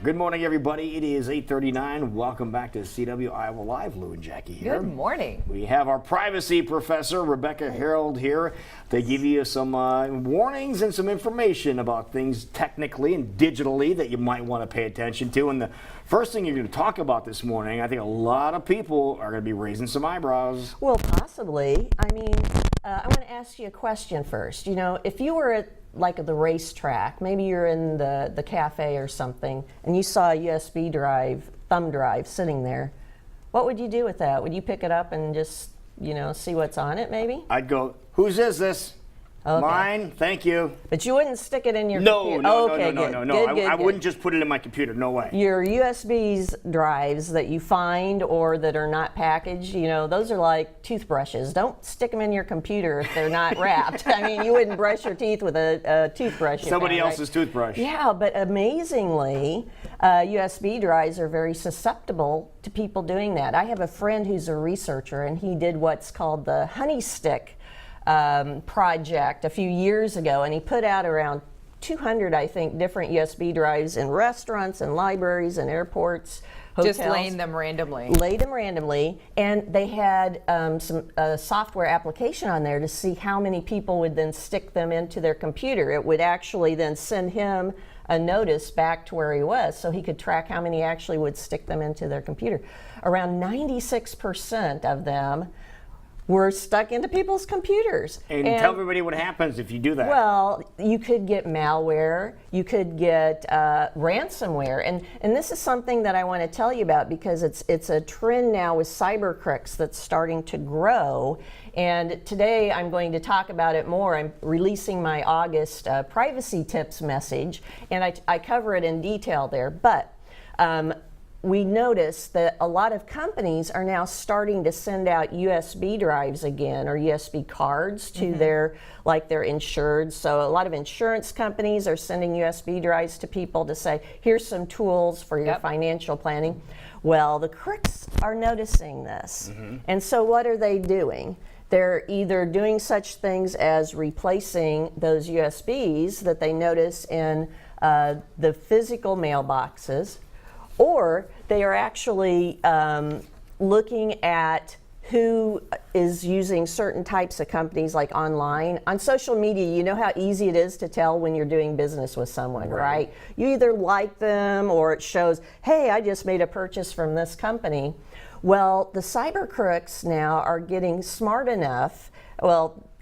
Good morning, everybody. It is 8:39. Welcome back to CW Iowa Live. Lou and Jackie here. Good morning. We have our privacy professor, Rebecca Herold, here to give you some warnings and some information about things technically and digitally that you might want to pay attention to. And the first thing you're going to talk about this morning, I think a lot of people are going to be raising some eyebrows. Well, possibly. I mean, I want to ask you a question first. You know, if you were at the racetrack, maybe you're in the cafe or something, and you saw a USB drive, thumb drive, sitting there, what would you do with that? Would you pick it up and just, see what's on it, maybe? I'd go, whose is this? Okay. Mine, thank you. But you wouldn't stick it in your No, computer? no, Okay, no, good. no, no, no. Good, I good. wouldn't just put it in my computer, no way. Your USB drives that you find or that are not packaged, those are like toothbrushes. Don't stick them in your computer if they're not wrapped. I mean, you wouldn't brush your teeth with a toothbrush. Somebody right? else's toothbrush. Yeah, but amazingly, USB drives are very susceptible to people doing that. I have a friend who's a researcher, and he did what's called the honey stick project a few years ago, and he put out around 200, I think, different USB drives in restaurants and libraries and airports, hotels. Just laying them randomly. Laid them randomly, and they had some software application on there to see how many people would then stick them into their computer. It would actually then send him a notice back to where he was, so he could track how many actually would stick them into their computer. Around 96% of them were stuck into people's computers. And tell everybody what happens if you do that. Well, you could get malware, you could get ransomware, and this is something that I want to tell you about because it's a trend now with cyber crooks that's starting to grow. And today I'm going to talk about it more. I'm releasing my August privacy tips message, and I cover it in detail there. But we noticed that a lot of companies are now starting to send out USB drives again, or USB cards to their insured. So a lot of insurance companies are sending USB drives to people to say, here's some tools for your financial planning. Well, the crooks are noticing this. And so what are they doing? They're either doing such things as replacing those USBs that they notice in the physical mailboxes, or they are actually looking at who is using certain types of companies, like online. On social media, you know how easy it is to tell when you're doing business with someone, right? You either like them or it shows, hey, I just made a purchase from this company. Well, the cyber crooks now are getting smart enough,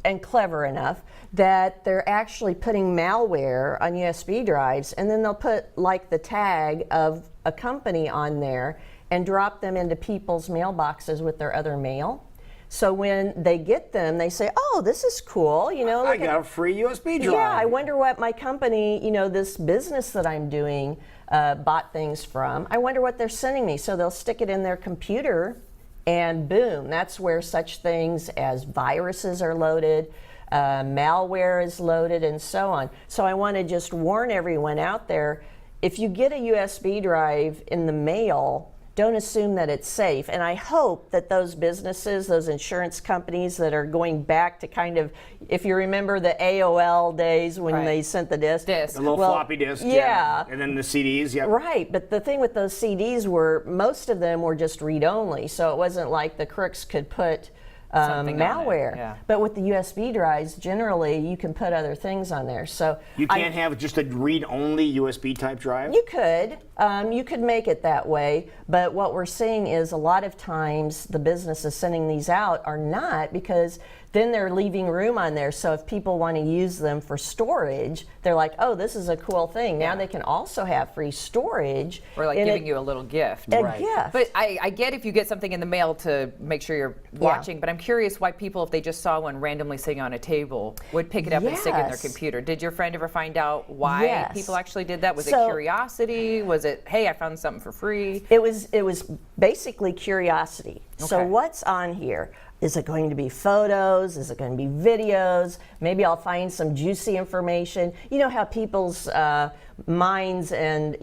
and clever enough, that they're actually putting malware on USB drives, and then they'll put the tag of a company on there and drop them into people's mailboxes with their other mail. So when they get them, they say, oh, this is cool. I got a free USB drive. Yeah, I wonder what my company, this business that I'm doing, bought things from. I wonder what they're sending me. So they'll stick it in their computer, and boom, that's where such things as viruses are loaded, malware is loaded, and so on. So I want to just warn everyone out there, if you get a USB drive in the mail, don't assume that it's safe. And I hope that those businesses, those insurance companies that are going back to kind of, if you remember the AOL days when they sent the disc. The little floppy disk. Yeah. And then the CDs. Yeah. Right. But the thing with those CDs were, most of them were just read-only. So it wasn't like the crooks could put malware. Yeah. But with the USB drives, generally, you can put other things on there. So you can't have just a read-only USB type drive? You could make it that way, but what we're seeing is a lot of times the businesses sending these out are not, because then they're leaving room on there. So if people want to use them for storage, they're like, oh, this is a cool thing. Now they can also have free storage. Or giving you a little gift. Gift. But I get if you get something in the mail to make sure you're watching, but I'm curious why people, if they just saw one randomly sitting on a table, would pick it up and stick it in their computer. Did your friend ever find out why people actually did that? Was it curiosity? Was it, hey, I found something for free? It was basically curiosity. Okay. So what's on here? Is it going to be photos? Is it going to be videos? Maybe I'll find some juicy information. You know how people's minds and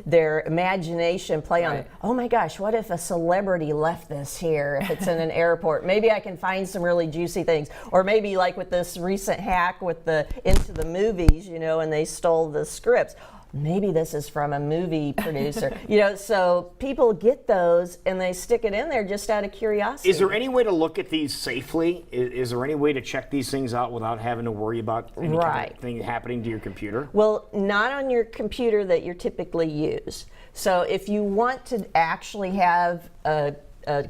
their imagination play on, oh my gosh, what if a celebrity left this here if it's in an airport? Maybe I can find some really juicy things. Or maybe like with this recent hack with the Into the Movies, and they stole the scripts. maybe this is from a movie producer. So people get those and they stick it in there just out of curiosity. Is there any way to look at these safely? Is there any way to check these things out without having to worry about any kind of thing happening to your computer? Well, not on your computer that you typically use. So if you want to actually have a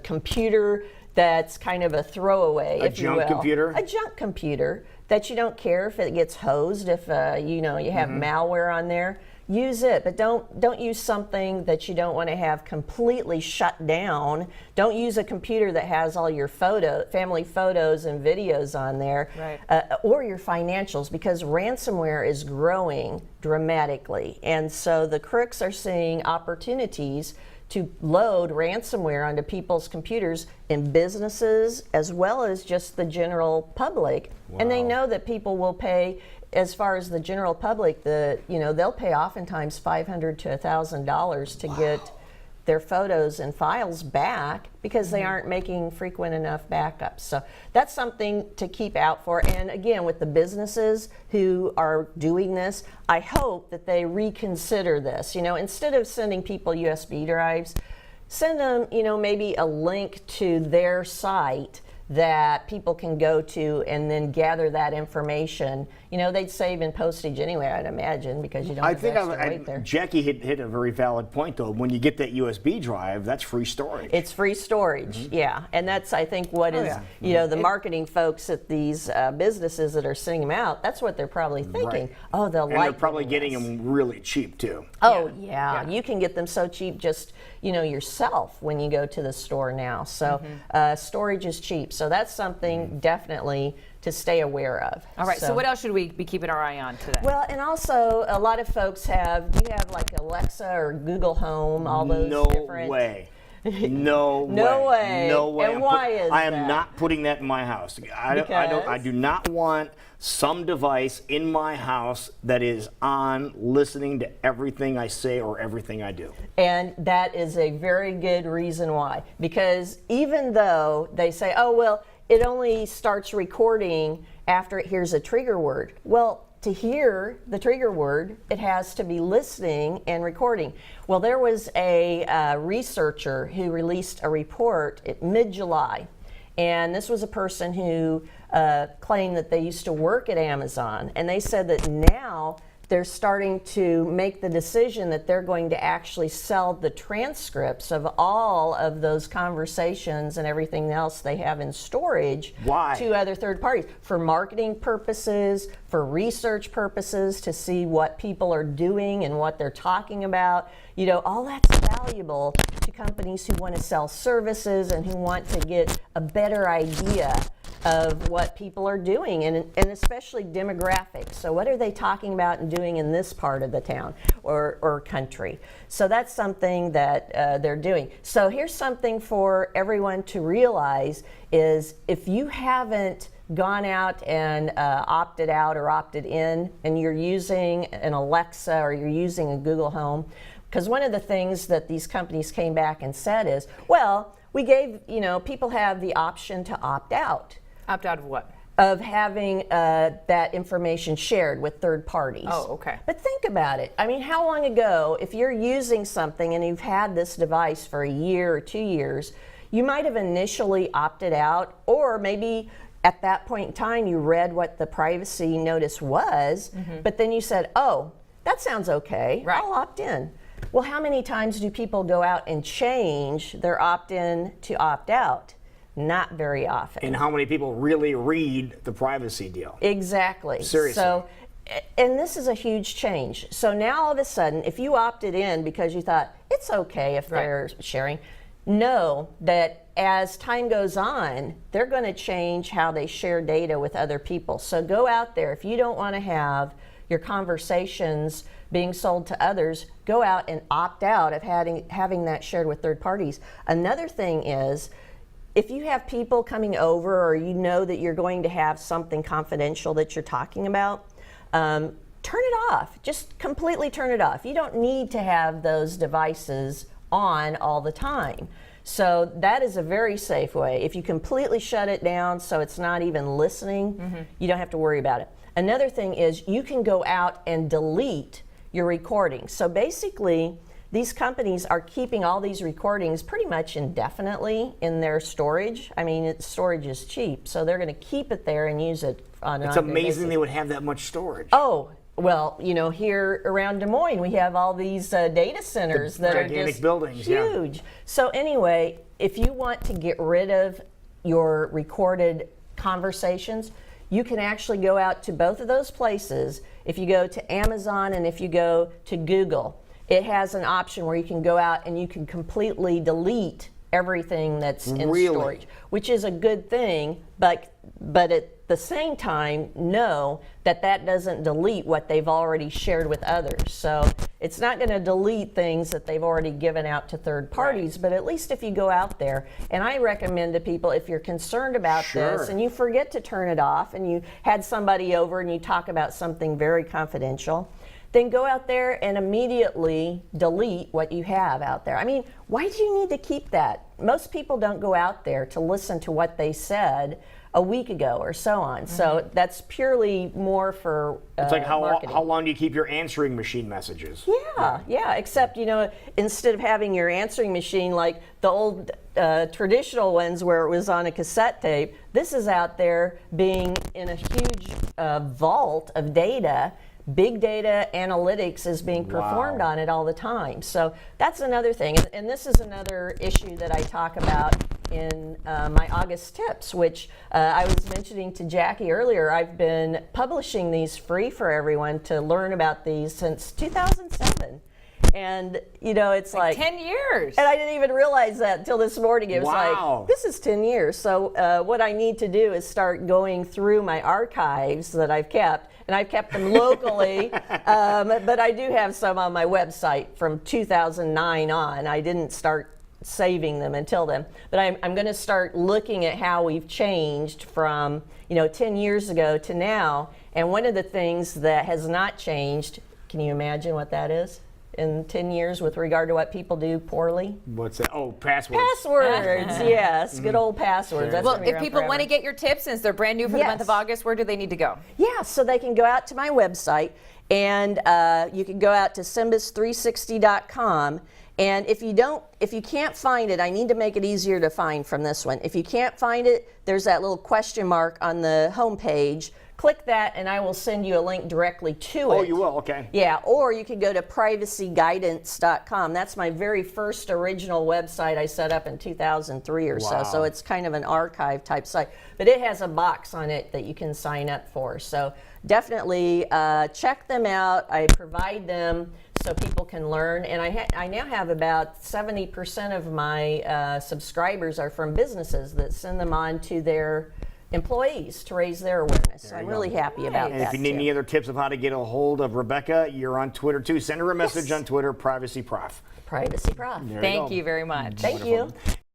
computer that's kind of a throwaway, if you will. A junk computer? A junk computer that you don't care if it gets hosed, if you have malware on there, use it. But don't use something that you don't want to have completely shut down. Don't use a computer that has all your family photos and videos on there, or your financials, because ransomware is growing dramatically. And so the crooks are seeing opportunities to load ransomware onto people's computers in businesses as well as just the general public. Wow. And they know that people will pay, as far as the general public, they'll pay oftentimes $500 to $1,000 to get their photos and files back because they aren't making frequent enough backups. So that's something to keep out for. And again, with the businesses who are doing this, I hope that they reconsider this. Instead of sending people USB drives, send them, maybe a link to their site that people can go to and then gather that information. They'd save in postage anyway, I'd imagine, because you don't have extra weight there. Jackie hit a very valid point, though. When you get that USB drive, that's free storage. It's free storage, yeah. And that's, I think, what is, the marketing folks at these businesses that are sending them out, that's what they're probably thinking. Oh, they'll and they're probably getting them really cheap, too. Oh, yeah. You can get them so cheap just, yourself when you go to the store now. So storage is cheap. So that's something definitely to stay aware of. All right, so what else should we be keeping our eye on today? Well, and also a lot of folks you have like Alexa or Google Home, all those different. No way. No way. And why is that? I am not putting that in my house. I do not want some device in my house that is on listening to everything I say or everything I do. And that is a very good reason why. Because even though they say, oh, well, it only starts recording after it hears a trigger word. Well, to hear the trigger word, it has to be listening and recording. Well, there was a researcher who released a report at mid-July, and this was a person who claimed that they used to work at Amazon, and they said that now they're starting to make the decision that they're going to actually sell the transcripts of all of those conversations and everything else they have in storage to other third parties for marketing purposes, for research purposes, to see what people are doing and what they're talking about. All that's valuable to companies who want to sell services and who want to get a better idea of what people are doing, and especially demographics. So what are they talking about and doing in this part of the town or country? So that's something that they're doing. So here's something for everyone to realize is if you haven't gone out and opted out or opted in and you're using an Alexa or you're using a Google Home, because one of the things that these companies came back and said is, well, we gave, people have the option to opt out. Opt out of what? Of having that information shared with third parties. Oh, okay. But think about it. I mean, how long ago, if you're using something and you've had this device for a year or 2 years, you might have initially opted out, or maybe at that point in time you read what the privacy notice was, but then you said, oh, that sounds okay, right. I'll opt in. Well, how many times do people go out and change their opt-in to opt-out? Not very often. And how many people really read the privacy deal? Exactly. Seriously. So, and this is a huge change. So now all of a sudden, if you opted in because you thought it's okay if they're sharing, know that as time goes on, they're going to change how they share data with other people. So go out there. If you don't want to have your conversations being sold to others, go out and opt out of having that shared with third parties. Another thing is, if you have people coming over or you know that you're going to have something confidential that you're talking about, turn it off. Just completely turn it off. You don't need to have those devices on all the time. So that is a very safe way. If you completely shut it down so it's not even listening, you don't have to worry about it. Another thing is you can go out and delete your recordings. So basically, these companies are keeping all these recordings pretty much indefinitely in their storage. I mean, storage is cheap, so they're going to keep it there and use it on an It's ongoing amazing basis. they would have that much storage. Oh, well, you know, here around Des Moines, we have all these data centers that are gigantic just buildings, yeah. huge. So anyway, if you want to get rid of your recorded conversations, you can actually go out to both of those places. If you go to Amazon and if you go to Google, it has an option where you can go out and you can completely delete everything that's in storage, which is a good thing, but at the same time, know that that doesn't delete what they've already shared with others. So it's not going to delete things that they've already given out to third parties, but at least if you go out there, and I recommend to people, if you're concerned about this and you forget to turn it off and you had somebody over and you talk about something very confidential, then go out there and immediately delete what you have out there. I mean, why do you need to keep that? Most people don't go out there to listen to what they said a week ago or so on. So that's purely more for It's like marketing. how long do you keep your answering machine messages? Yeah, except, you know, instead of having your answering machine like the old traditional ones where it was on a cassette tape, this is out there being in a huge vault of data. Big data analytics is being performed on it all the time. So that's another thing. And this is another issue that I talk about in my August tips, which I was mentioning to Jackie earlier. I've been publishing these free for everyone to learn about these since 2007. And, you know, it's like 10 years. And I didn't even realize that until this morning. It was like, this is 10 years. So what I need to do is start going through my archives that I've kept. And I've kept them locally, but I do have some on my website from 2009 on. I didn't start saving them until then. But I'm going to start looking at how we've changed from, 10 years ago to now. And one of the things that has not changed, can you imagine what that is? In 10 years with regard to what people do poorly? What's that? Oh, passwords. Passwords, yes. Good old passwords. That's Well, gonna be if around people want to forever. get your tips, since they're brand new for the month of Yes. August, where do they need to go? Yeah, so they can go out to my website, and you can go out to Simbus360.com. And if you can't find it, I need to make it easier to find from this one. If you can't find it, there's that little question mark on the home page. Click that and I will send you a link directly to it. Oh, you will? Okay. Yeah, or you can go to privacyguidance.com. That's my very first original website I set up in 2003 or so. So it's kind of an archive type site. But it has a box on it that you can sign up for. So definitely check them out. I provide them so people can learn. And I now have about 70% of my subscribers are from businesses that send them on to their employees to raise their awareness. So I'm really happy about And that. if you need too. any other tips of how to get a hold of Rebecca, you're on Twitter too. Send her a message on Twitter, Privacy Prof. Privacy Prof. There you Thank go. you very much. Thank you.